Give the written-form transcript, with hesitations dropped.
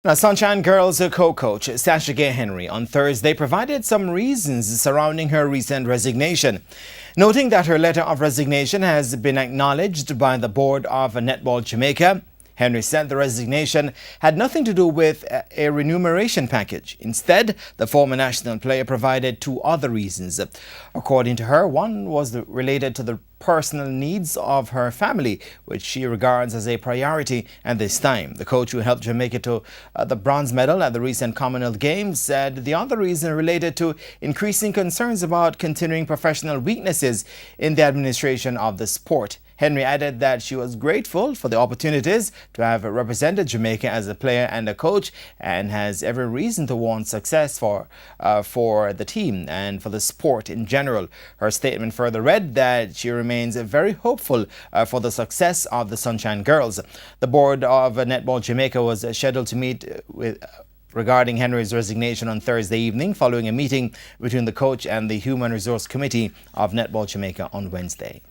Now, Sunshine Girls co-coach Sasha Gay Henry on Thursday provided some reasons surrounding her recent resignation, noting that her letter of resignation has been acknowledged by the board of Netball Jamaica. Henry said the resignation had nothing to do with a remuneration package. Instead, the former national player provided two other reasons. According to her, one was related to the personal needs of her family, which she regards as a priority at this time. The coach who helped Jamaica to the bronze medal at the recent Commonwealth Games said the other reason related to increasing concerns about continuing professional weaknesses in the administration of the sport. Henry added that she was grateful for the opportunities to have represented Jamaica as a player and a coach, and has every reason to want success for the team and for the sport in general. Her statement further read that she remains very hopeful for the success of the Sunshine Girls. The board of Netball Jamaica was scheduled to meet regarding Henry's resignation on Thursday evening, following a meeting between the coach and the Human Resource Committee of Netball Jamaica on Wednesday.